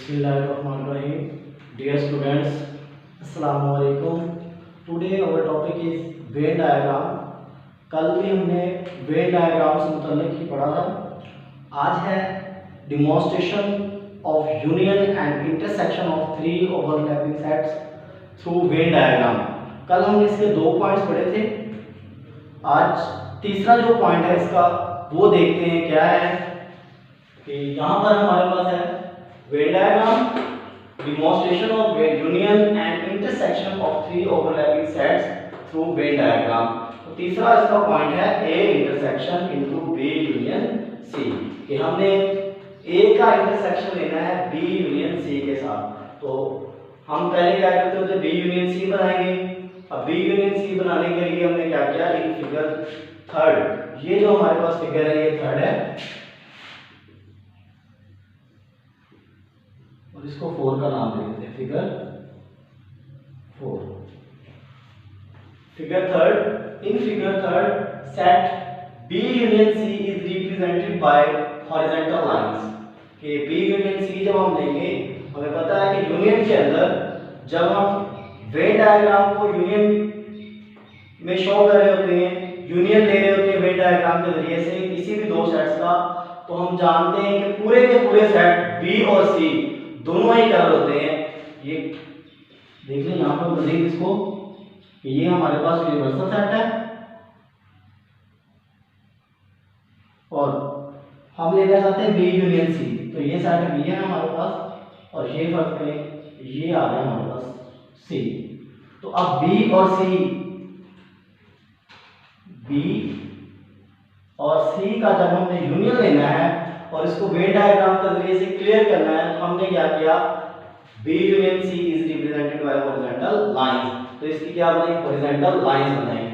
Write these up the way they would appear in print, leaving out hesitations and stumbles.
Bismillahirrahmanirrahim. Dear students, Assalamualaikum. Today our topic is Venn diagram. कल भी हमने Venn diagram से मुतल्लिक ही पढ़ा था. आज है demonstration of union and intersection of three overlapping sets through Venn diagram. कल हमने इसके 2 पॉइंट्स पढ़े थे. आज तीसरा जो पॉइंट है इसका वो देखते हैं क्या है कि यहाँ पर हमारे पास है Venn diagram, demonstration of union and intersection of three overlapping sets through Venn diagram. तो तीसरा इसका पॉइंट है A intersection into B union C, कि हमने A का इंटरसेक्शन लेना है B union C के साथ. तो हम पहले क्या करते होते B union C बनाएंगे. अब B union C बनाने के लिए हमने क्या किया, इन फिगर थर्ड, ये जो हमारे पास फिगर है ये थर्ड है और इसको 4 का नाम दे देते हैं, figure 4. Figure third, in figure third set B union C is represented by horizontal lines. कि B union C जब हम लेंगे, हमें पता है कि यूनियन के अंदर जब हम वेन डायग्राम को यूनियन में शो कर रहे होते हैं, यूनियन ले रहे होते हैं वेन डायग्राम के जरिए से किसी भी दो सेट्स का, तो हम जानते हैं कि पूरे के पूरे सेट B और C दोनों ही कलर होते हैं. ये देख लें यहाँ पर मजीद इसको, ये हमारे पास यूनिवर्सल सेट है और हम लेना चाहते हैं B यूनियन C. तो ये सेट B है हमारे पास और ये फर्क करें, ये आ गया हमारे पास C. तो अब B और C का जब हमने यूनियन लेना है और इसको वेन डायग्राम के जरिए से क्लियर करना है, तो हमने क्या किया, B union C is represented by horizontal lines. तो इसकी क्या बनाई, हॉरिजॉन्टल लाइंस बनाई.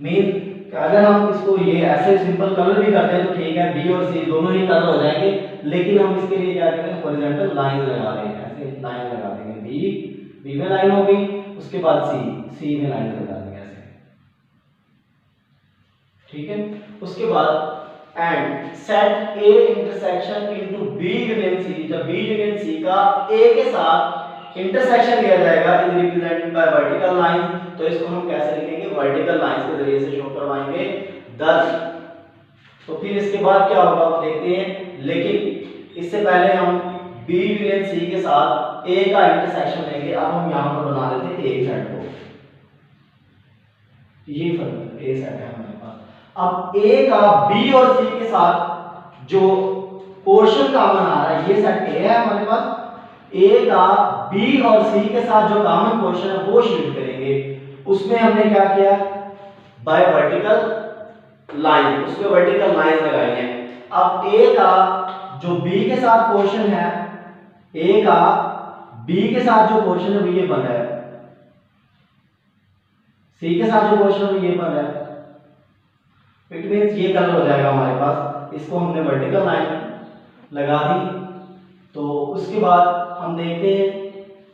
मीन अगर हम इसको ये ऐसे सिंपल कलर भी करते हैं तो ठीक है, B और C दोनों ही कलर हो जाएंगे, लेकिन हम इसके लिए क्या करेंगे, हॉरिजॉन्टल लाइंस लगा रहे हैं. ऐसे लाइन लगा देंगे, B में लाइन होगी, उसके बाद C में लाइन लगा देंगे ऐसे, ठीक है. उसके बाद and set A intersection into B union C. जब B यूनियन C का A के साथ इंटरसेक्शन लिया जाएगा, is represented by vertical line. तो इसको हम कैसे लिखेंगे, वर्टिकल लाइंस के जरिए से शो करवाएंगे 10. तो फिर इसके बाद क्या होगा आप देखते हैं, लेकिन इससे पहले हम B यूनियन C के साथ A का इंटरसेक्शन लेंगे. अब हम यहां पर बना लेते हैं A सेट को, ये फर्क A सेट है हमारे पास. अब A का B और C के साथ जो पोर्शन कॉमन आ रहा है, ये सेट A है हमारे पास. A का B और C के साथ जो कॉमन पोर्शन है वो शिफ्ट करेंगे. उसमें हमने क्या किया, बाय वर्टिकल लाइन, उसमें वर्टिकल लाइन लगाई है. अब A का जो B के साथ पोर्शन है, A का B के साथ जो पोर्शन है वो ये बन रहा है, C के साथ जो पोर्शन है वो ये बन रहा है. इट मींस ये कलर हो जाएगा हमारे पास. इसको हमने वर्टिकल लाइन लगा दी. तो उसके बाद हम देखते हैं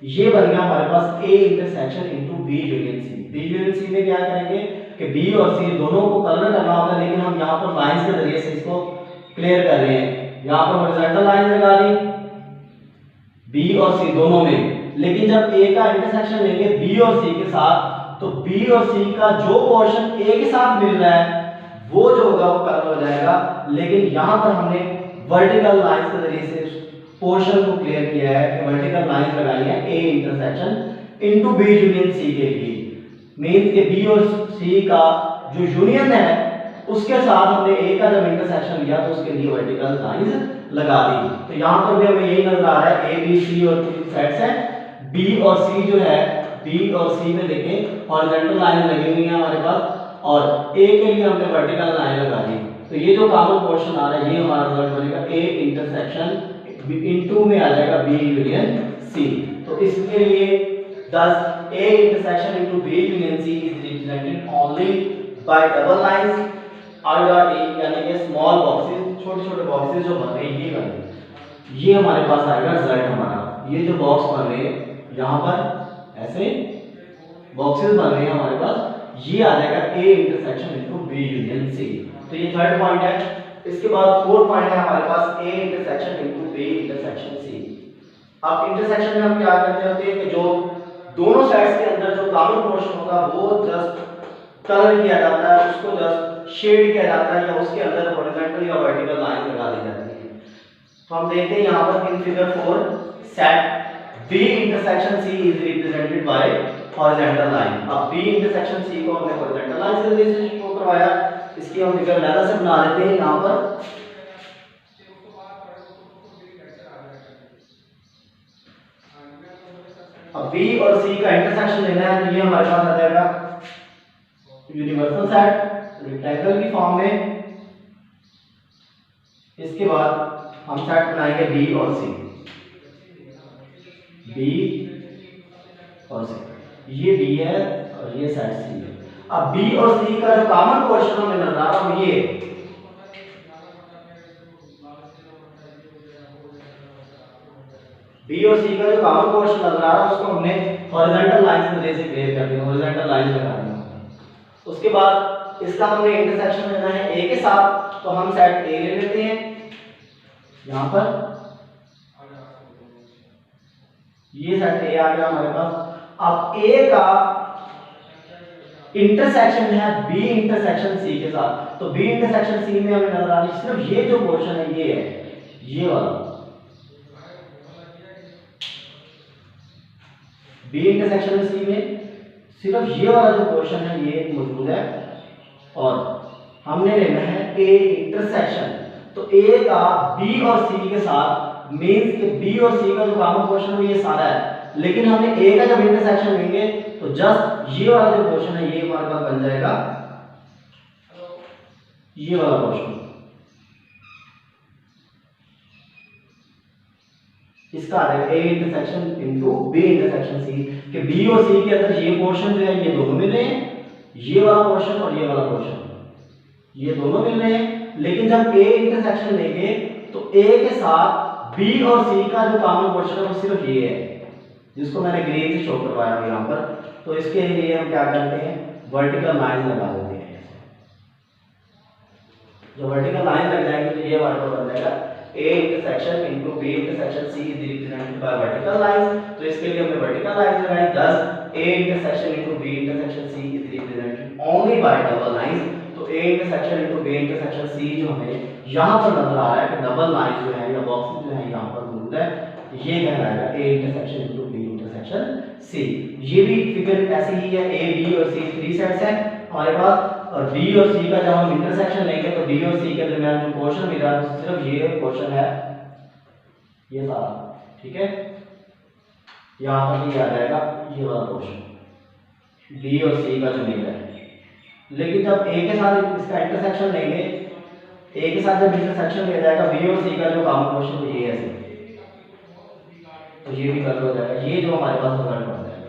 ये बन गया हमारे पास A intersection into B union C. B union C में क्या करेंगे कि B और C दोनों को कलर करना होगा, लेकिन हम यहाँ पर लाइंस के जरिए से इसको क्लियर कर रहे हैं. यहाँ पर हॉरिजॉन्टल लाइन लगा दी B और C दोनों में, लेकिन जब A का इंटरसेक्शन लेंगे B और C के साथ, तो B और C का जो पोर्शन A के साथ मिल रहा है वो जो होगा वो कलर हो जाएगा. लेकिन यहाँ पर हमने वर्टिकल लाइंस के जरिए से पोर्शन को क्लियर किया है कि वर्टिकल लाइंस लगाई है A intersection into B union C के लिए. मींस कि B और C का जो यूनियन है उसके साथ हमने A का जब इंटरसेक्शन लिया तो उसके लिए वर्टिकल लाइंस लगा दी. तो यहाँ पर भी हमें यही नजर आ रहा है, A B C और सेट्स हैं. B और C जो है, B और C में देखें हॉरिजॉन्टल लाइन लगी हुई है हमारे पास और A के लिए हमने वर्टिकल लाइन लगा दी. तो ये जो कॉमन पोर्शन आ रहा है ये हमारा रिजल्ट बनेगा A इंटरसेक्शन इनटू में आ जाएगा B यूनियन C. तो इसके लिए 10 A intersection into B union C is represented only by double lines I dot E, यानी कि स्मॉल बॉक्सेस, छोटे छोटे बॉक्सेस जो बन रहे हैं ये बने, ये हमारे पास आएगा रिजल्ट हमारा. ये जो बॉक्स बन रहे हैं यहाँ पर ऐसे बॉक्सेस बन रहे हैं हमारे पास, ये आ जाएगा A intersection into B union C. तो ये थर्ड पॉइंट है. इसके बाद फोर्थ पॉइंट है हमारे पास A intersection into B intersection C. अब इंटरसेक्शन में हम क्या करते होते हैं कि जो दोनों साइड्स के अंदर जो कॉमन पोर्शन होगा वो जस्ट कलर किया जाता है, उसको जस्ट शेड किया जाता है, या उसके अंदर हॉरिजॉन्टल या वर्टिकल लाइन लगा दी जाती है। तो हम देखते हैं यहाँ पर in figure 4 set B intersection C is represented by horizontal line. अब B इंटरसेक्शन C को हमने हॉरिजॉन्टल लाइन से रिलेशन शो करवाया, इसकी हम फिगर अलग से बना लेते हैं यहाँ पर। अब B और C का इंटरसेक्शन लेना है तो ये हमारे पास आ जाएगा यूनिवर्सल सेट रेक्टेंगल की फॉर्म में। इसके बाद हम सेट बनाएंगे B और C, B और C, ये B है और ये सेट C है। अब B और C का जो कॉमन पोर्शन हमें नजर आ रहा है ये B और C का जो कॉमन पोर्शन नजर आ रहा है उसको हमने हॉरिजॉन्टल लाइन से क्लियर कर दिया, हॉरिजॉन्टल लाइन लगा दी। उसके बाद इसका हमने इंटरसेक्शन लेना है A के साथ, तो हम सेट A ले लेते हैं यहाँ पर, ये सेट A आ गया हमारे पास। अब A का इंटरसेक्शन है B इंटरसेक्शन C के साथ, तो B इंटरसेक्शन C में हमें नजर आ रही है सिर्फ ये जो पोर्शन है ये है, ये वाला B इंटरसेक्शन C में सिर्फ ये वाला जो पोर्शन है ये मौजूद है। और हमने लेना है A इंटरसेक्शन, तो A का B और C के साथ मींस कि B और C का जो कॉमन पोर्शन है ये सारा है, लेकिन हमने A का जब इंटरसेक्शन लेंगे तो जस्ट ये वाला जो पोर्शन है ये हमारे पास बन जाएगा ये वाला पोर्शन। इसका आ जाएगा A intersection into B intersection C, कि B और C के अंदर ये पोर्शन जो है ये दोनों मिल रहे हैं, ये वाला पोर्शन और ये वाला पोर्शन ये दोनों मिल रहे हैं, लेकिन जब A इंटरसेक्शन लेंगे तो A के साथ B और C का जो कॉमन पोर्शन है वो सिर्फ ये है, जिसको मैंने ग्रीन से शो करवाया है यहाँ पर। तो इसके लिए हम क्या करते हैं, वर्टिकल लाइन लगा देते हैं। जो वर्टिकल लाइन लग जाएगी तो ये हमारे पास बन जाएगा A intersection into B intersection C is represented by vertical line. तो इसके लिए हमने वर्टिकल लाइन लगाई, thus A intersection into B intersection C is represented only by double line. तो A intersection into B intersection C जो हमें यहाँ पर नजर आ रहा है कि डबल लाइन जो है या बॉक्स जो है यहाँ पर मौजूद है, ये कहलाएगा A intersection into B intersection C। ये भी फिगर ऐसी ही है, A B और C थ्री सेट्स हैं हमारे पास, और B और C का जब हम इंटरसेक्शन लेंगे तो B और C के दरमियान जो पोर्शन मिल रहा है सिर्फ ये पोर्शन है, ये सारा, ठीक है। यहाँ पर ये आ जाएगा ये वाला पोर्शन B और C का जो मिल रहा है। लेकिन जब A के साथ इसका इंटरसेक्शन लेंगे, A के साथ जब इंटरसेक्शन लिया जाएगा B और C का जो कॉमन पोर्शन ये है, तो ये भी कलर हो जाएगा, ये जो हमारे पास रिजल्ट बन जाएगा।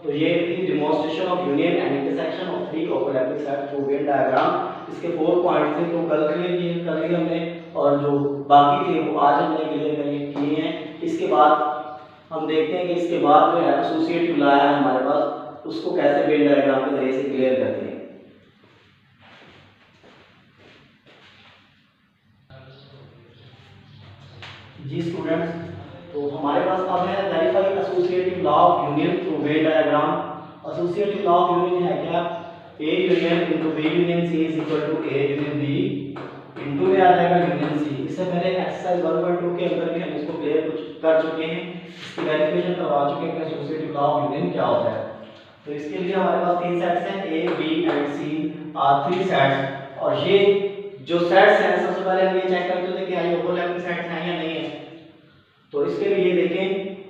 तो ये थी demonstration of union and intersection of three overlapping set through Venn diagram. इसके 4 पॉइंट्स थे, तो कल क्लियर कर लिए हमने, और जो बाकी थे वो आज हमने क्लियर किए हैं। इसके बाद हम देखते हैं कि इसके बाद जो है एसोसिएटिव लाया है हमारे पास, उसको कैसे वेन डायग्राम के जरिए से क्लियर करते हैं। जी स्टूडेंट्स, तो हमारे पास अब है verify associative law of union through Venn diagram. Associative law of union है क्या, A union into B union C is equal to A union B into में आ जाएगा यूनियन C। इससे पहले एक्सरसाइज 1.2 के अंदर भी हम इसको क्लियर कुछ कर चुके हैं, इसकी वेरिफिकेशन करवा चुके हैं कि एसोसिएटिव लॉ ऑफ यूनियन क्या होता है। तो इसके लिए हमारे पास तीन सेट्स हैं, A B and C are three sets, और ये जो सेट्स हैं सबसे पहले हम ये चेक करते थे कि ये ओवरलैपिंग सेट्स हैं या नहीं है। तो इसके लिए देखें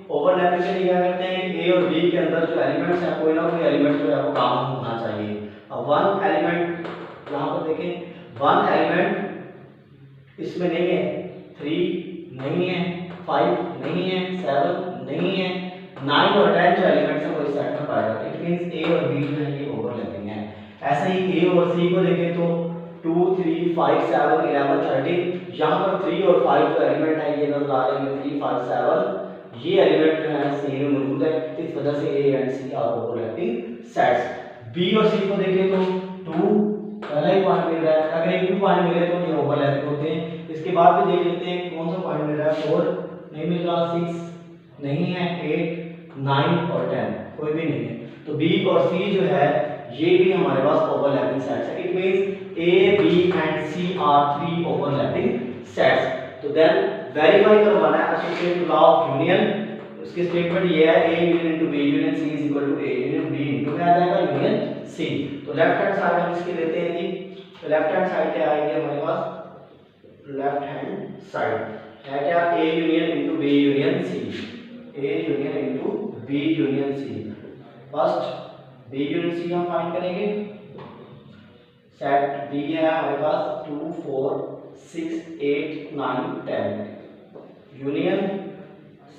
ओवरलैपिंग के लिए क्या करते हैं कि A और B के अंदर जो एलिमेंट्स हैं कोई ना कोई एलिमेंट जो है वो कॉमन होना चाहिए। अब वन एलिमेंट यहाँ पर देखें, वन एलिमेंट इसमें नहीं है, 3 नहीं है, 5 नहीं है, 7 नहीं है, 9 और 10 जो एलिमेंट्स हैं वो इस सेट में पाए जाते हैं। इट मींस A और B जो है ये ओवरलैपिंग है। ऐसे ही A और C को देखें तो 2 3 5 7 11 13, यहाँ पर 3 और 5 जो एलिमेंट है ये नजर आ रहे हैं, 3 5 7 ये एलिमेंट जो है C में मौजूद है। इस वजह से A and C are overlapping sets. B और C को देखें तो 2 पहला ही पॉइंट मिल रहा है, अगर एक भी पॉइंट मिले तो ये ओवरलैपिंग होते हैं। इसके बाद भी देख लेते हैं कौन सा पॉइंट मिल रहा है, 4 नहीं मिल रहा, 6 नहीं है, 8 9 और 10 कोई भी नहीं है। तो बी और सी जो है ये भी हमारे पास ओवरलैपिंग सेट्स है। It means A B and C are 3 overlapping sets. तो देन वेरीफाई करवाना है एसोसिएटिव लॉ ऑफ यूनियन। उसकी स्टेटमेंट ये है A union into B union C is equal to A union B into क्या आ जाएगा यूनियन सी। तो लेफ्ट हैंड साइड हम इसके लेते हैं जी। तो लेफ्ट हैंड साइड क्या आएगी हमारे पास, लेफ्ट हैंड साइड है क्या A union into B union C, A union into B union C. First B union C हम फाइंड करेंगे। सेट बी है हमारे पास 2 4 6 8 9 10 यूनियन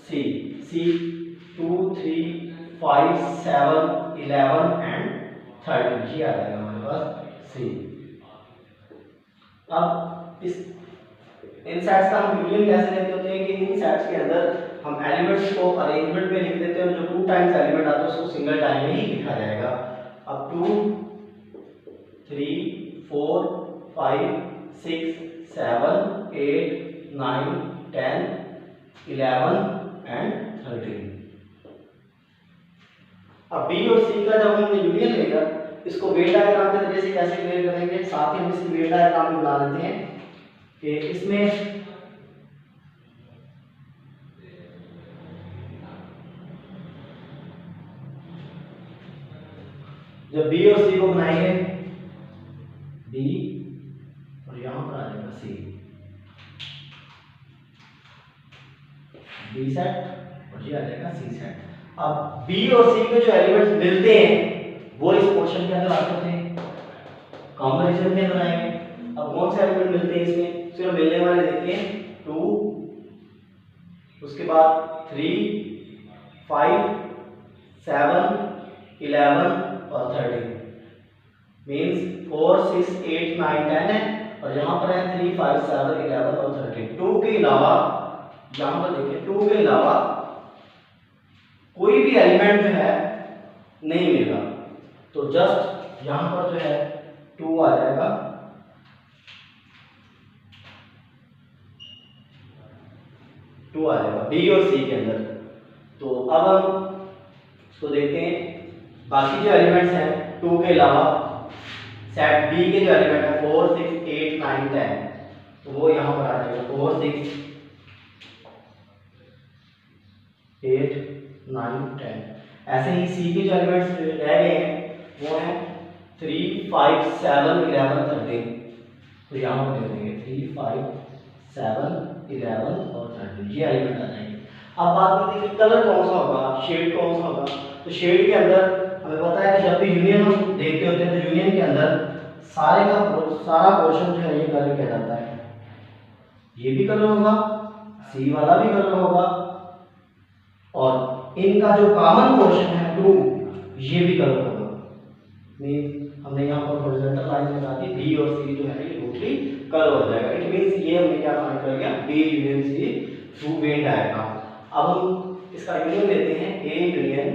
सी, सी 2 3 5 7 11 एंड 13 ये आ जाएगा हमारे पास सी। अब इस इन सेट्स का हम यूनियन कैसे लेते होते हैं कि इन सेट्स के अंदर हम एलिमेंट्स को अरेंजमेंट में लिख देते हैं, जो 2 टाइम्स एलिमेंट आता है उसको सिंगल टाइम में ही लिखा जाएगा। अब 2 3 4 5 6 7 8 9 10 11 एंड 13। अब बी और सी का जब हम यूनियन लेगा इसको वेन डायग्राम के जरिए से कैसे क्लियर करेंगे, साथ ही हम इसकी वेन डायग्राम भी बना लेते हैं कि इसमें जब बी और सी को बनाएंगे, बी और यहां पर आ जाएगा सी, बी सेट और ये आ जाएगा सी सेट। अब बी और सी के जो एलिमेंट्स मिलते हैं वो इस पोर्शन के अंदर आते हैं, कॉमन रीजन के अंदर आएंगे। अब कौन से एलिमेंट मिलते हैं इसमें, सिर्फ मिलने वाले देखिए 2, उसके बाद 3 5 7 11 और 13 मींस 4 6 8 9 10 है और यहाँ पर है 3 5 7 11 और 13। 2 के अलावा यहाँ पर देखिए 2 के अलावा कोई भी एलिमेंट जो है नहीं मिलेगा, तो जस्ट यहाँ पर जो है 2 आ जाएगा, टू आ जाएगा बी और सी के अंदर। तो अब हम इसको देखते हैं, बाकी जो एलिमेंट्स हैं 2 के अलावा सेट बी के जो एलिमेंट है 4 6 8 9 10, तो वो यहाँ पर आ जाएगा 4 6 8 9 10। ऐसे ही सी के जो एलिमेंट्स रह गए हैं वो हैं 3 5 7 11 13, तो यहाँ पर दे देंगे 3 5 7 11 और 13 ये एलिमेंट आ जाएंगे। अब बात करते हैं कि कलर कौन सा होगा, शेड कौन सा होगा। तो शेड के अंदर हमें पता है कि जब भी यूनियन हम देखते होते हैं तो यूनियन के अंदर सारा पोर्शन जो है ये कलर किया जाता है। ये भी कलर होगा, सी वाला भी कलर होगा और इनका जो कॉमन पोर्शन है 2 ये भी कलर होगा। मीन हमने यहाँ पर हॉरिजॉन्टल लाइन लगा दी, बी और सी जो है ये टोटली कलर हो जाएगा। इट मींस ये हमने क्या फाइंड कर लिया, B union C through Venn diagram. अब हम इसका यूनियन लेते हैं A union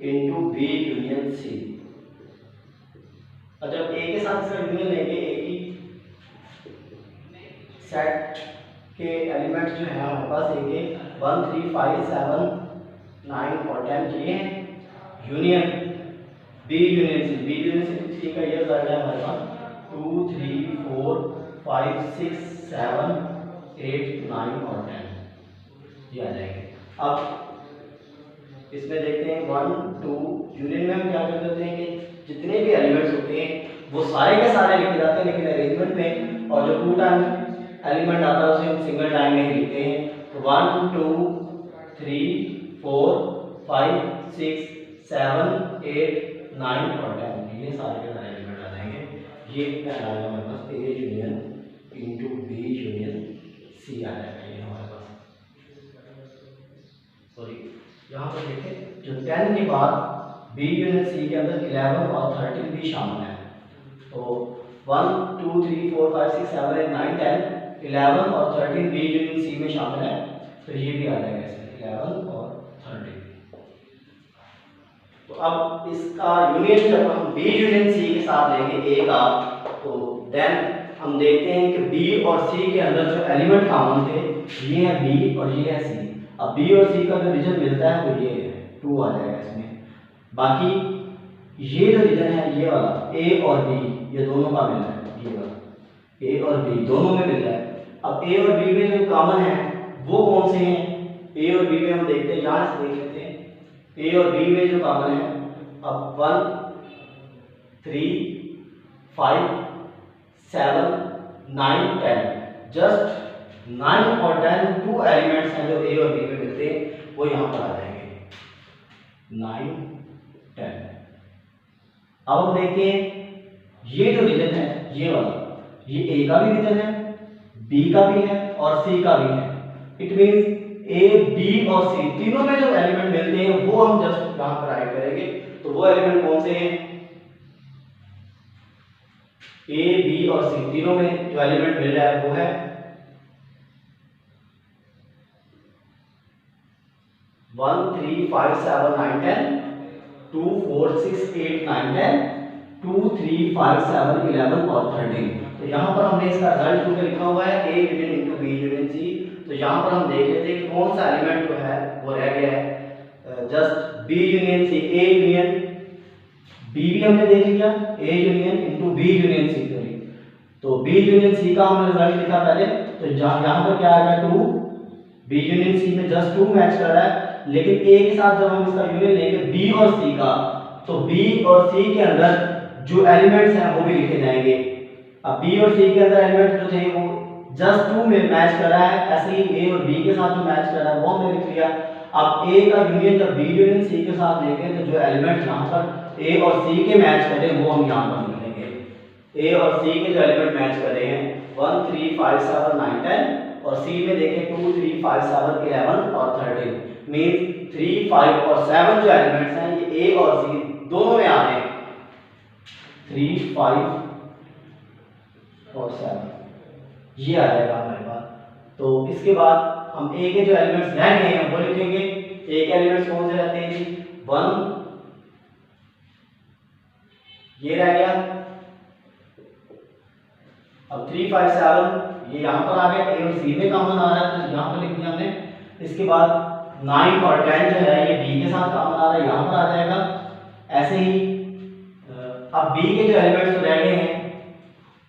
into B union C. और जब ए के साथ इसका यूनियन लेंगे, ए की सेट के एलिमेंट्स जो है हमारे पास ए के 1 3 5 7 9 और 10 ये हैं union B union C. B union C का ये रिजल्ट है हमारे पास 2 3 4 5 6 7 8 9 और 10 ये आ जाएंगे। अब इसमें देखते हैं 1 2 यूनियन में हम क्या कर देते हैं कि जितने भी एलिमेंट्स होते हैं वो सारे के सारे लिखे जाते हैं, लेकिन अरेंजमेंट में और जो 2 टाइम एलिमेंट आता है उसे हम सिंगल टाइम में ही लिखते हैं। तो 1 2 3 4 5 6 7 8 9 और 10 ये सारे के सारे एलिमेंट आ जाएंगे। ये क्या आ जाएगा हमारे पास, A union into B union C आ जाएगा ये हमारे पास। सॉरी यहाँ पर देखें जो 10 के बाद बी यूनियन सी के अंदर 11 और 13 भी शामिल है। तो 1 2 3 4 5 6 7 8 9 10 11 और 13 बी यूनियन सी में शामिल है, तो ये भी आ जाएगा इसमें 11 और 13। तो अब इसका यूनियन जब हम बी यूनियन सी के साथ लेंगे ए का, तो देन हम देखते हैं कि बी और सी के अंदर जो एलिमेंट कॉमन थे ये है बी और ये है सी। अब बी और सी का जो रीजन मिलता है वो ये है, 2 आ जाएगा इसमें। बाकी ये जो रीजन है ये वाला ए और बी ये दोनों का मिल रहा है, ये वाला ए और बी दोनों में मिल रहा है। अब ए और बी में जो कॉमन है वो कौन से हैं? ए और बी में हम देखते हैं, यहाँ से देख लेते हैं। ए और बी में जो कॉमन है, अब 1 3 5 7 9 10, जस्ट 9 और 10 2 एलिमेंट्स हैं जो ए और बी में मिलते हैं, वो यहाँ पर आ जाएंगे 9 10। अब हम देखते हैं ये जो रीजन है ये वाला, ये ए का भी रीजन है, बी का भी है और सी का भी है। इट मींस ए बी और सी तीनों में जो एलिमेंट मिलते हैं वो हम जस्ट यहाँ पर राइट करेंगे। तो वो एलिमेंट कौन से हैं? ए बी और सी तीनों में जो एलिमेंट मिल रहा है वो है 1 3 5 7 9 10 2 4 6 8 9 10 2 3 5 7 11 और 13। तो यहाँ पर हमने इसका रिजल्ट क्योंकि लिखा हुआ है A union into B union C. तो यहाँ पर हम देख लेते हैं कि कौन सा एलिमेंट जो है वो रह गया है, just B union C. A union B भी हमने देख लिया, A union into B union C करी, तो बी यूनियन सी का हमने रिजल्ट लिखा पहले। तो यहाँ पर क्या आएगा 2, बी यूनियन सी में जस्ट 2 मैच कर रहा है, लेकिन ए के साथ जब हम इसका यूनियन लेंगे बी और सी का, तो बी और सी के अंदर जो एलिमेंट्स हैं वो भी लिखे जाएंगे। अब बी और सी के अंदर एलिमेंट जो थे वो जस्ट 2 में मैच कर रहा है, ऐसे ही ए और बी के साथ जो मैच कर रहा है वो हमने लिख लिया। अब ए का यूनियन जब बी यूनियन सी के साथ लेंगे तो जो एलिमेंट यहाँ पर ए और सी के मैच करें वो हम यहाँ पर लिख लेंगे। ए और सी के जो एलिमेंट मैच कर रहे हैं 1 3 5 7 9 10 और सी में देखें 2 3 5 7 11 और 13, मींस 3 5 और 7 जो एलिमेंट्स हैं ये ए और सी दोनों में आ रहे हैं, 3 5 और 7 ये आ जाएगा हमारे पास। तो इसके बाद हम ए के जो एलिमेंट्स रह गए हैं वो लिखेंगे। ए के एलिमेंट्स कौन से रहते हैं जी? 1 ये रह गया, अब 3 5 7 ये यहाँ पर आ गया, ए और सी में कॉमन आ रहा है तो यहाँ पर लिख दिया हमने। इसके बाद 9 और 10 जो है ये बी के साथ कॉमन आ रहा है, यहाँ पर आ जाएगा। ऐसे ही अब बी के जो एलिमेंट्स रह गए हैं,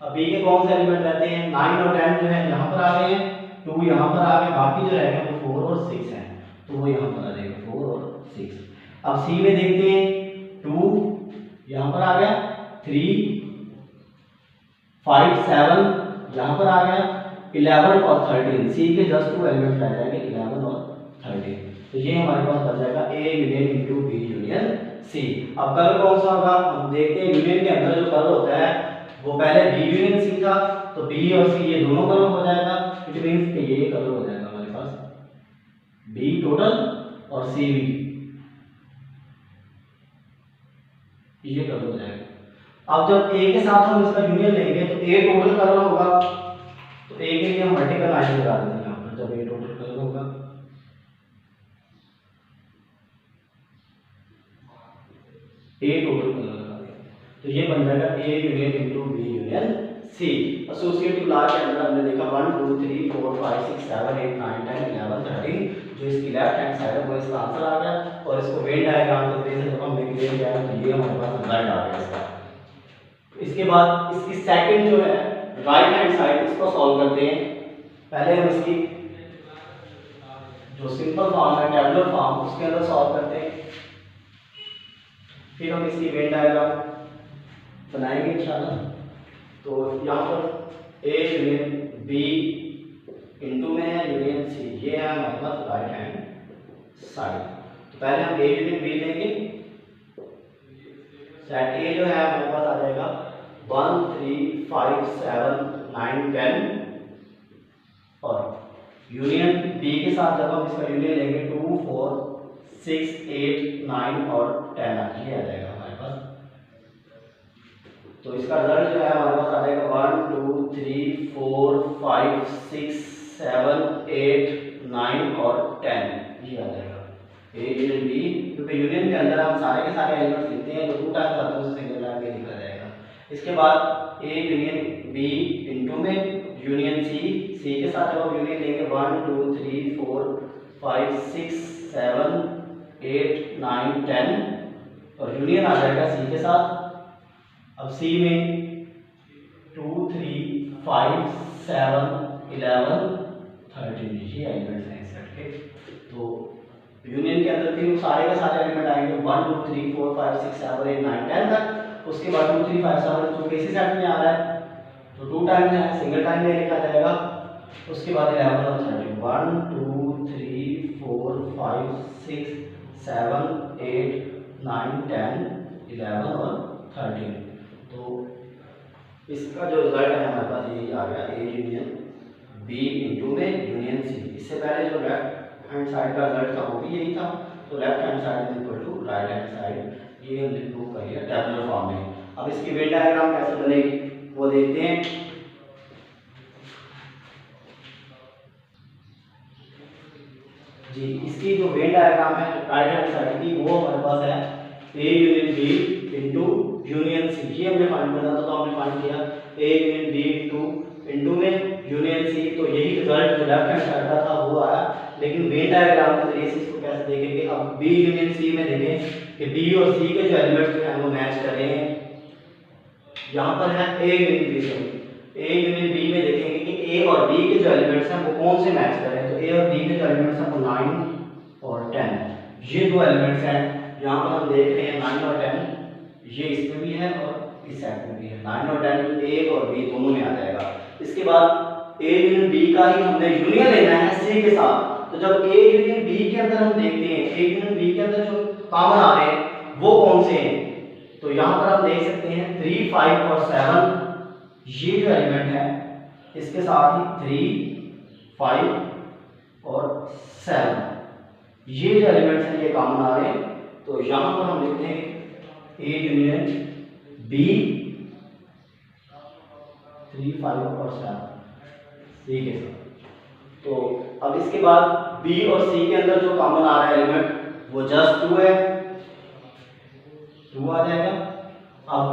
अब बी के कौन से एलिमेंट रहते हैं? 9 और 10 जो है यहाँ पर आ गए हैं, 2 यहाँ पर आ गए, बाकी जो रह गए वो 4 और 6 हैं, तो वो यहाँ पर आ जाएगा 4 और 6। अब सी में देखते हैं 2 यहाँ पर आ गया, 3 5 7 यहाँ पर आ गया, 11 और 13, सी के जस्ट 2 एलिमेंट रह जाएंगे 11 और 13। तो ये हमारे पास बच जाएगा A union into B union C. अब कलर कौन सा होगा? हम देखते हैं यूनियन के अंदर जो कलर होता है वो पहले बी यूनियन सी था, तो बी और सी ये दोनों कलर हो जाएगा। इट मींस कि ये कलर हो जाएगा हमारे पास बी टोटल और सी भी ये कलर हो जाएगा। अब जब ए के साथ हम इसका यूनियन लेंगे तो ए टोटल कलर होगा, तो ए के लिए हम वर्टिकल लाइन लगा देते हैं यहाँ पर। जब ए टोटल कलर होगा ए टोटल कलर लगा दिया, तो ये बन जाएगा A union into B union C. Associative law के अंदर हमने देखा 1 2 3 4 5 6 7 8 9 10 11 13, जो इसकी लेफ्ट हैंड साइड है वो इसका आंसर आ गया। और इसको वेन डायग्राम के तरीके से जब हमने क्लियर किया तो ये हमारे पास रिजल्ट आ गया इसका। इसके बाद इसकी सेकंड जो है राइट हैंड साइड, इसको सॉल्व करते हैं। पहले हम इसकी जो सिंपल फॉर्म है टेबुलर फॉर्म उसके अंदर सॉल्व करते हैं, फिर हम इसकी वेन डायग्राम बनाएंगे इंशाल्लाह। तो यहाँ पर ए यूनियन बी इंटू में है यूनियन सी, ये है हमारे पास राइट हैंड साइड। तो पहले हम ए यूनियन बी लेंगे, सेट ए जो है हमारे पास आ जाएगा 1 3 5 7 9 10 और यूनियन बी के साथ जब हम इसका यूनियन लेंगे 2 4 6 8 9 और 10 ये आ जाएगा हमारे पास। तो इसका रिजल्ट जो है हमारे पास आ जाएगा 1 2 3 4 5 6 7 8 9 और 10 ये आ जाएगा ए यूनियन बी, क्योंकि यूनियन के अंदर हम सारे के सारे एलिमेंट्स लिखते हैं तो 2 टाइम्स आते हैं उसे सिंगल टाइम में लिखा जाएगा। इसके बाद ए यूनियन बी इंटू में यूनियन सी, सी के साथ जब हम यूनियन लेंगे 1 2 3 4 5 6 7 8 9 10 और यूनियन आ जाएगा सी के साथ। अब सी में 2 3 5 7 11 13 ये एलिमेंट्स हैं इस सेट के। तो यूनियन के अंदर फिर सारे के सारे एलिमेंट आएंगे 1 2 3 4 5 6 7 8 9 10 तक। उसके बाद 2 3 5 7 तो किसी सेट में आ रहा है तो 2 टाइम है, सिंगल टाइम में लिखा जाएगा। उसके बाद 11 और 13 1 2 3 4 5 6 7 8 9 10 11 और 13। तो इसका जो रिजल्ट है हमारे पास यही आ गया ए यूनियन बी इंटू में यूनियन सी। इससे पहले जो लेफ्ट हैंड साइड का रिजल्ट था वो भी यही था। तो left hand side is equal to right hand side, ये हमने प्रूव कर लिया टेबुलर फॉर्म में। अब इसकी वेन डायग्राम कैसे बनेगी वो देखते हैं। जी इसकी जो वेन डायग्राम है राइट हैंड साइड की वो हमारे पास है A union B into union C. ये हमने फाइंड करना था तो हमने फाइंड किया ए यूनियन बी इंटू में यूनियन सी। तो यही रिजल्ट जो लेफ्ट हैंड साइड का था वो आया। लेकिन वेन डायग्राम के जरिए से इसको कैसे देखेंगे। अब बी यूनियन सी में देखें कि बी और सी के जो एलिमेंट्स हैं वो मैच कर रहे हैं। यहाँ पर है ए यूनियन बी से ए यूनियन बी में देखेंगे कि ए और बी के जो एलिमेंट्स हैं वो कौन से मैच कर रहे हैं। तो ए और बी के जो एलिमेंट्स हैं वो 9 और 10 ये दो एलिमेंट्स हैं। यहाँ पर हम देख रहे हैं 9 और 10 ये इसमें भी है और इस सेट में भी है। 9 और 10 ए और बी दोनों में आ जाएगा। इसके बाद ए यूनियन बी का ही हमने यूनियन लेना है सी के साथ। तो जब ए यूनियन बी के अंदर हम देखते हैं ए यूनियन बी के अंदर जो कॉमन आ रहे हैं वो कौन से हैं। तो यहाँ पर हम देख सकते हैं 3 5 और 7 ये जो एलिमेंट है इसके साथ ही 3 5 और 7 ये जो एलिमेंट्स हैं ये कॉमन आ रहे हैं। तो यहाँ पर हम लिखते हैं ए यूनियन बी 3 5 और 7 सी के साथ। तो अब इसके बाद बी और सी के अंदर जो कॉमन आ रहा है एलिमेंट वो जस्ट 2 है, 2 आ जाएगा। अब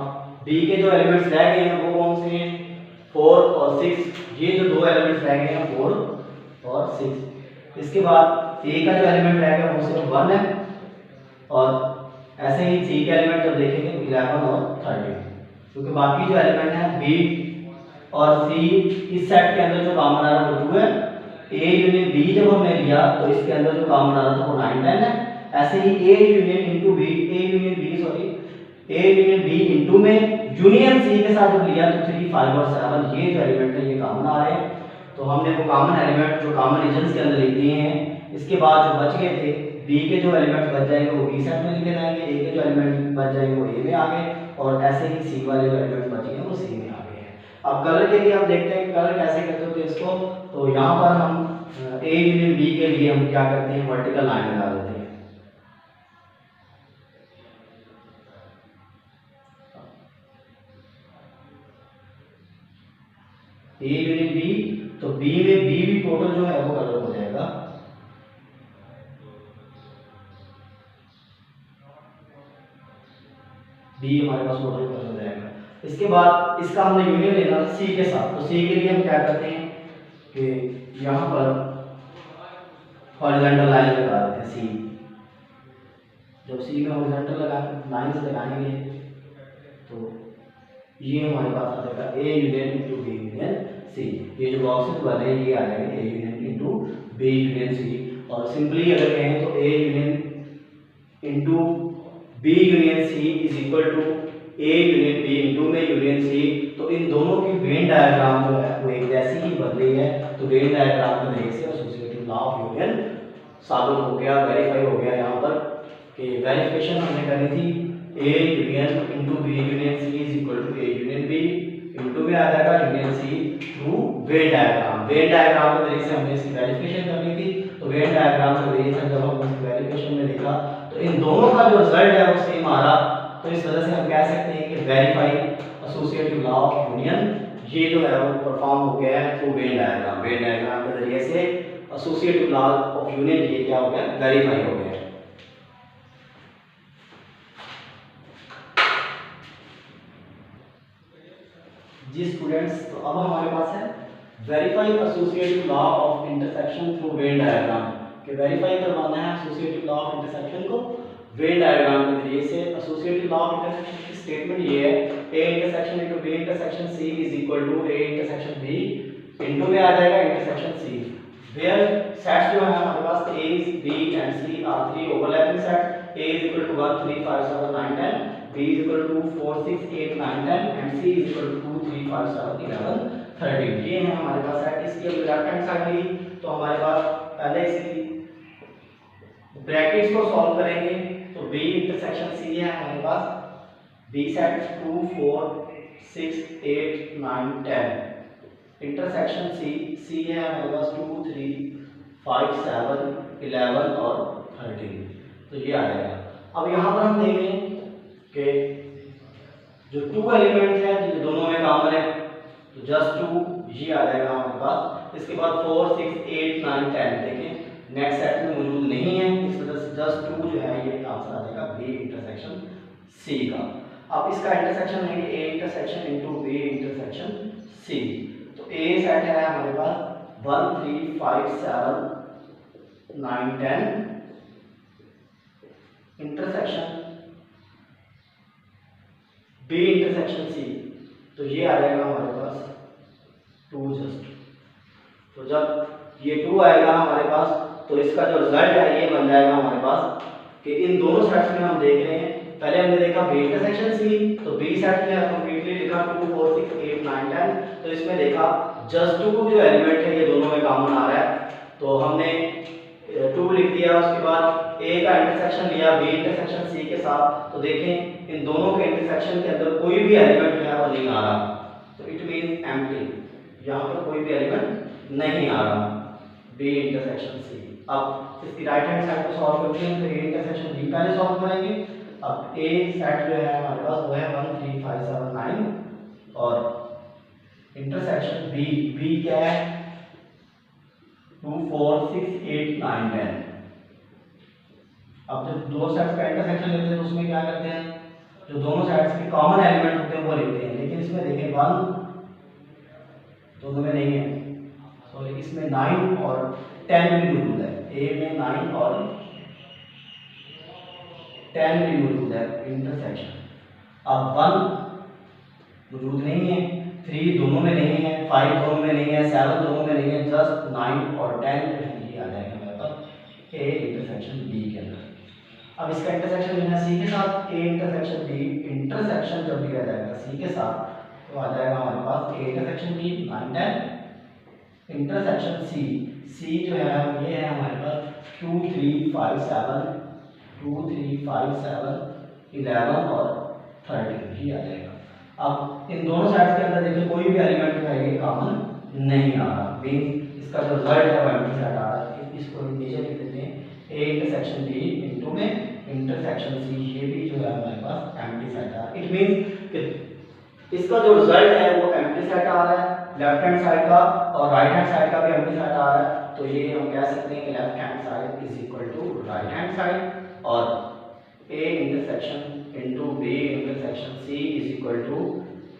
बी के जो एलिमेंट्स रह गए हैं वो कौन से हैं 4 और 6 ये जो दो एलिमेंट्स रह गए हैं 4 और 6। इसके बाद ए का जो एलिमेंट रह गया वो सिर्फ 1 है और ऐसे ही सी के एलिमेंट जब देखेंगे 11 और 13 क्योंकि बाकी जो एलिमेंट है बी और सी इस सेट के अंदर जो कॉमन आ रहा है वो 2 है। ए यूनियन बी जब हमने लिया तो इसके अंदर जो कॉमन आ रहा था वो 9 10 है। ऐसे ही A union into B A union B into में यूनियन सी के साथ जब लिया तो 3 5 और 7 ये जो एलिमेंट है ये कॉमन आ रहे हैं। तो हमने वो कॉमन एलिमेंट जो कॉमन रीजन्स के अंदर लिख दिए हैं। इसके बाद जो बच गए थे बी के जो एलिमेंट्स बच जाएंगे वो बी सेट में लिखे जाएंगे, ए के जो एलिमेंट बच जाएंगे वो ए में आ गए और ऐसे ही सी वाले जो एलिमेंट्स बच गए वो सी में आ गए हैं। अब कलर के लिए हम देखते हैं कलर कैसे करते होते हैं इसको। तो यहाँ पर हम ए यूनियन बी के लिए हम क्या करते हैं वर्टिकल लाइन लगा देते हैं। ए यूनियन बी तो बी में बी भी टोटल जो है वो कलर हो जाएगा। बी हमारे पास टोटल कलर हो जाएगा। इसके बाद इसका हमने यूनियन लेना था सी के साथ। तो सी के लिए हम क्या करते हैं कि यहाँ पर हॉरिजॉन्टल लाइन लगा देते हैं सी। जब सी में हॉरिजॉन्टल लाइंस लगाएंगे तो ये हमारे पास आ जाएगा A union into B union C. ये जो बॉक्सेस बने हैं ये आ जाएंगे A union into B union C. और सिंपली अगर कहें तो A union into B union C is equal to A union B into में यूनियन सी। तो इन दोनों की वेन डायग्राम जो है वो एक जैसी ही बन रही है। तो वेन डायग्राम के जरिए से एसोसिएटिव लॉ ऑफ यूनियन साबित हो गया, वेरीफाई हो गया। यहाँ पर कि वेरिफिकेशन हमने करनी थी A union into B union C is equal to A union B into में आ जाएगा union C through Venn diagram. Venn diagram के जरिए से हमने इसकी वेरिफिकेशन करनी थी। तो वेन डायग्राम के जरिए से जब हम इसकी वेरिफिकेशन में देखा तो इन दोनों का जो रिजल्ट है वो सेम आ रहा। तो इस वजह से हम कह सकते हैं कि verify associative law of union ये जो है वो परफॉर्म हो गया है through Venn diagram. Venn diagram के जरिए से एसोसिएटिव लॉ ऑफ यूनियन ये क्या हो गया वेरीफाई हो गया। जी स्टूडेंट्स, तो अब हमारे पास है verify associative law of intersection through Venn diagram. कि वेरीफाई करवाना है एसोसिएटिव लॉ ऑफ इंटरसेक्शन को वेन डायग्राम के जरिए से। एसोसिएटिव लॉ ऑफ इंटरसेक्शन की स्टेटमेंट ये है, A intersection into B intersection C is equal to A intersection B into में आ जाएगा इंटरसेक्शन सी, वेयर सेट्स जो है हमारे पास A B and C are three overlapping set, A is equal to 1 3 5 7 9 10, b is equal to 4 6 8 9 10 and c is equal to 2 3 5 7 11 13। ये है हमारे पास सेट। इसकी हम लेफ्ट हैंड साइड ली तो हमारे पास पहले इसकी ब्रैकेट्स को सॉल्व करेंगे तो b इंटरसेक्शन c है हमारे पास, b सेट 2 4 6 8 9 10 इंटरसेक्शन c है हमारे पास 2 3 5 7 11 और 13, तो ये आ जाएगा। अब यहाँ पर हम देखें कि जो टू एलिमेंट्स हैं जो दोनों में कॉमन है तो जस्ट टू ये आ जाएगा हमारे पास। इसके बाद 4 6 8 9 10 देखें नेक्स्ट सेट में मौजूद नहीं है, इस वजह से जस्ट टू जो है ये आंसर आ जाएगा बी इंटरसेक्शन सी का। अब इसका इंटरसेक्शन लेंगे A intersection into B intersection C, तो ए सेट है हमारे पास 1 3 5 7 9 10 इंटरसेक्शन बी इंटरसेक्शन सी, तो ये आ जाएगा हमारे पास 2 जस्ट। तो जब ये 2 आएगा हमारे पास तो इसका जो रिजल्ट है ये बन जाएगा हमारे पास कि इन दोनों सेट्स में हम देख रहे हैं, पहले हमने देखा बी इंटरसेक्शन सी, तो बी सेट में कंप्लीटली लिखा 2 4 6 8 9 10, तो इसमें देखा जस्ट 2 जो एलिमेंट है ये दोनों में कॉमन आ रहा है, तो हमने 2 लिख दिया। उसके बाद ए का इंटरसेक्शन लिया बी इंटरसेक्शन सी के साथ, तो देखें इन दोनों के इंटरसेक्शन के अंदर कोई भी एलिमेंट जो है वो नहीं आ रहा, तो इट मींस एम्प्टी, यहाँ पर कोई भी एलिमेंट नहीं आ रहा बी इंटरसेक्शन सी। अब इसकी राइट हैंड साइड को सॉल्व करते हैं, तो ए इंटरसेक्शन बी पहले सॉल्व करेंगे। अब ए सेट जो है हमारे पास वो है 1 3 5 7 9 और इंटरसेक्शन बी क्या है 2 4 6 8 9 10। अब जब दो सेट्स का इंटरसेक्शन लेते हैं तो उसमें क्या करते हैं, जो दोनों साइड्स के कॉमन एलिमेंट होते हैं वो लिखते हैं, लेकिन इसमें देखें 1 दोनों में नहीं है, सॉरी इसमें 9 और 10 भी मौजूद है, ए में 9 और 10 भी मौजूद है इंटरसेक्शन। अब 1 मौजूद नहीं है, 3 दोनों में नहीं है, 5 दोनों में नहीं है, 7 दोनों में नहीं है, जस्ट 9 और 10 ये आ जाएगा मेरे पास ए इंटरसेक्शन बी के अंदर। अब इसका इंटरसेक्शन लेना सी के साथ, ए इंटरसेक्शन बी इंटरसेक्शन जब लिया जाएगा सी के साथ तो आ जाएगा हमारे पास A intersection B 9 10 intersection C जो है ये है हमारे पास 2 3 5 7 2 3 5 7 11 और 13 ही आ जाएगा। अब इन दोनों साइड्स के अंदर देखिए कोई भी एलिमेंट जो है ये कॉमन नहीं आ रहा, मींस इसका जो रिजल्ट है वो एम्प्टी सेट आ रहा है। इसको नीचे लिख देते हैं ए इंटरसेक्शन बी इनटू में इंटरसेक्शन सी, ये भी जो है हमारे पास एम्प्टी सेट आ रहा है। इट मींस कि इसका जो रिजल्ट है वो एम्प्टी सेट आ रहा है, लेफ्ट हैंड साइड का और राइट हैंड साइड का भी एम्प्टी सेट आ रहा है, तो ये हम कह सकते हैं कि left hand side is equal to right hand side और A intersection into B intersection C is equal to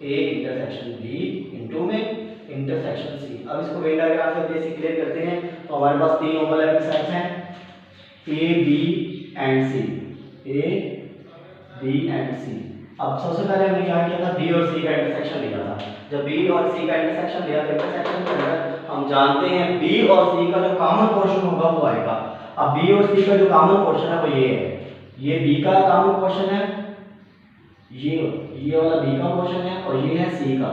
A intersection B into में इंटरसेक्शन सी। अब इसको वेन डायग्राम से बेसिक क्लियर करते हैं, तो हमारे पास 3 ओवरलैपिंग सेट्स हैं A B and C, A B and C. अब सबसे पहले हमने क्या किया था, बी और सी का इंटरसेक्शन लिया था। जब बी और सी का इंटरसेक्शन लिया तो इंटरसेक्शन के अंदर हम जानते हैं बी और सी का जो कॉमन पोर्शन होगा वो आएगा। अब बी और सी का जो कॉमन पोर्शन है वो ये है, ये बी का कॉमन पोर्शन है, ये वाला बी का पोर्शन है और ये है सी का,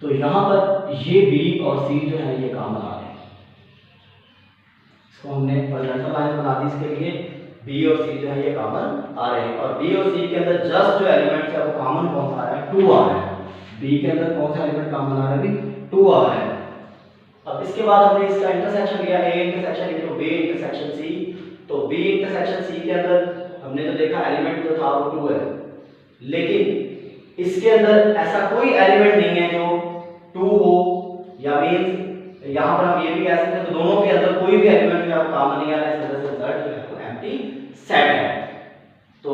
तो यहाँ पर ये बी और सी जो है ये कॉमन आ रहे हैं। इसको हमने हॉरिजॉन्टल लाइन बना दी, इसके लिए बी और सी जो है ये कॉमन आ रहे हैं, और बी और सी के अंदर जस्ट जो एलिमेंट्स है वो कॉमन कौन सा आ रहा है, 2 आ रहा है। बी के अंदर कौन सा एलिमेंट कॉमन आ रहा है, 2 आ रहा है। अब इसके बाद हमने इसका इंटरसेक्शन लिया A intersection into B intersection C, तो बी इंटरसेक्शन सी के अंदर हमने तो देखा एलिमेंट जो था वो 2 है, लेकिन इसके अंदर ऐसा कोई एलिमेंट नहीं है जो 2 हो, या मींस यहाँ पर हम ये भी कह सकते हैं तो दोनों के अंदर कोई भी एलिमेंट जो है वो कॉमन नहीं आ रहा है, इस वजह से रिजल्ट जो है वो एम्प्टी सेट है। तो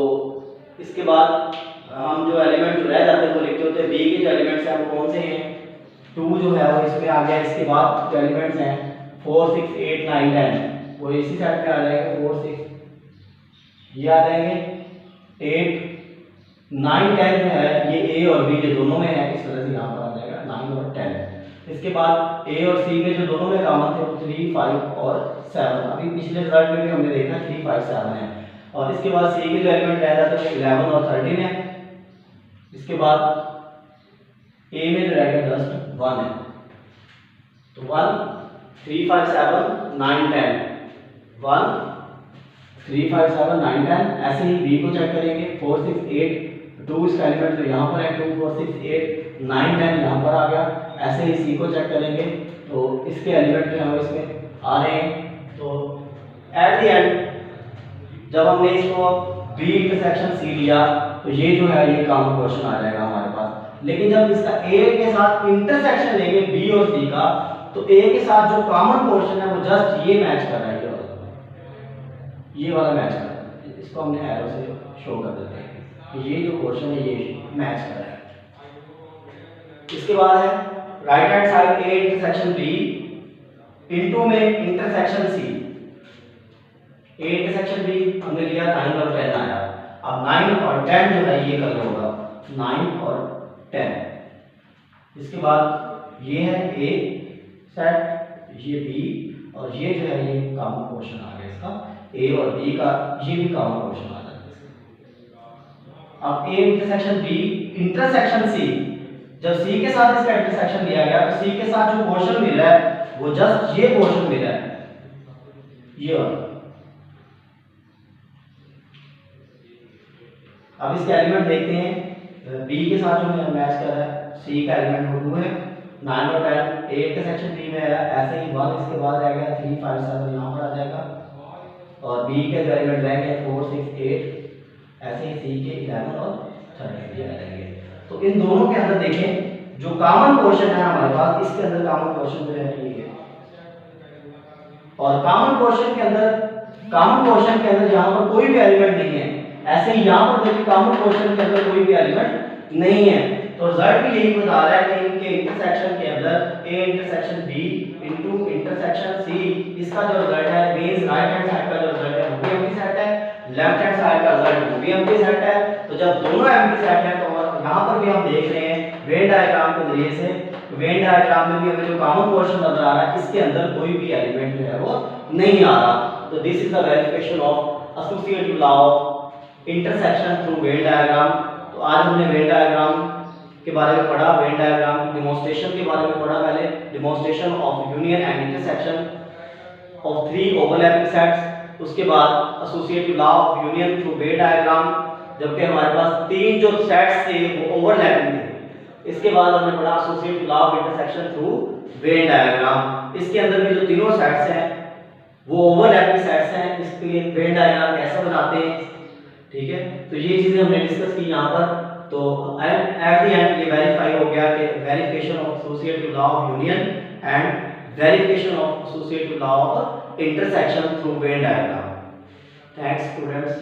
इसके बाद हम जो एलिमेंट जो रह जाते हैं वो लिखते होते हैं, बी के जो एलिमेंट्स हैं वो कौन से हैं, 2 जो है वो इसमें आ गया। इसके बाद जो एलिमेंट्स हैं 4 6 8 9 10, वो इसी सेट में आ जाएंगे 4 6, ये आ जाएंगे 8 9 10 जो है ये ए और बी जो दोनों में है, इस तरह से यहाँ पर आ जाएगा 9 और 10। इसके बाद ए और सी में जो दोनों में कॉमन थे वो 3 5 और 7, अभी पिछले रिजल्ट में भी हमने देखा 3 5 7 है। और इसके बाद सी के जो एलिमेंट रह जाते हैं 11 और 13 है। इसके बाद ए में जो रहेगा जस्ट 1 है, तो 1 3 5 7 9 10 1 3 5 7 9 10। ऐसे ही बी को चेक करेंगे 4 6 8 2 इसका एलिमेंट तो यहाँ पर है 2 4 6 8 9 10 यहाँ पर आ गया। ऐसे ही सी को चेक करेंगे तो इसके एलिमेंट जो है इसमें आ रहे हैं। तो एट द एंड जब हमने इसको बी इंटरसेक्शन सी लिया तो ये जो है ये कॉमन क्वेश्चन आ जाएगा हमारे पास। लेकिन जब इसका ए के साथ इंटरसेक्शन लेंगे बी और सी का, तो ए के साथ जो कॉमन पोर्शन है वो जस्ट ये मैच कर रहा है, ये वाला मैच कर रहा है। इसको हमने एरो से शो कर देते हैं कि ये जो पोर्शन है ये मैच कर रहा है। इसके बाद है right hand side A intersection B into में intersection C. A intersection B हमने लिया 9 और 10 आया। अब 9 और 10 जो है ये कर होगा 9 और 10। इसके बाद ये है ए सेट, ये बी, और ये जो है ये कॉमन पोर्शन आ गया इसका ए और बी का, ये भी कॉमन पोर्शन आ जाता है। अब A intersection B intersection C, जब सी के साथ इसका इंटरसेक्शन लिया गया तो सी के साथ जो पोर्शन मिल रहा है वो जस्ट ये पोर्शन मिल रहा है, ये वाला। अब इसके एलिमेंट देखते हैं। बी के साथ जो मैच कर रहा है सी का एलिमेंट वो 2 है, 9 और 10 ए इंटरसेक्शन बी में है। ऐसे ही 1 इसके बाद रह गया 3 5 7 यहाँ पर आ जाएगा, और बी के जो एलिमेंट रहेंगे 4 6 8। ऐसे ही सी के 11 और 13 भी आ जाएंगे। तो इन दोनों के अंदर देखें जो कॉमन पोर्शन है हमारे पास, इसके अंदर कॉमन पोर्शन जो है ये है। और कॉमन पोर्शन के अंदर यहाँ पर कोई भी एलिमेंट नहीं है। ऐसे ही यहाँ पर देखिए कॉमन पोर्शन के अंदर कोई भी एलिमेंट नहीं है। तो रिजल्ट भी यही बता रहा है कि इनके इंटरसेक्शन के अंदर A intersection B into intersection C, इसका जो रिजल्ट है मींस राइट हैंड साइड का जो रिजल्ट है वो भी एम्प्टी सेट है, लेफ्ट हैंड साइड का रिजल्ट वो भी एम्प्टी सेट है। तो जब दोनों एम्प्टी सेट है तो यहाँ पर भी हम देख रहे हैं वेन डायग्राम के जरिए से, वेन डायग्राम में भी हमें जो कॉमन पोर्शन नजर आ रहा है इसके अंदर कोई भी एलिमेंट जो है वो नहीं आ रहा। तो this is the verification of associative law of intersection through Venn diagram. तो आज हमने वेन डायग्राम के बारे में पढ़ा, वेन डायग्राम डेमोंस्ट्रेशन के बारे में पढ़ा। पहले demonstration of union and intersection of 3 overlapping sets, उसके बाद associative law of union through Venn diagram, जबकि हमारे पास 3 जो सेट्स थे वो ओवरलैपिंग थे। इसके बाद हमने पढ़ा associative law of intersection through Venn diagram. इसके अंदर भी जो तीनों सेट्स हैं वो ओवरलैपिंग सेट्स हैं। इसके लिए वेन डायग्राम कैसे बनाते हैं, ठीक है। तो ये चीजें हमने डिस्कस की यहाँ पर। तो एट द एंड ये वेरीफाई हो गया कि verification of associative law of union and verification of associative law of intersection through Venn diagram. Thanks students.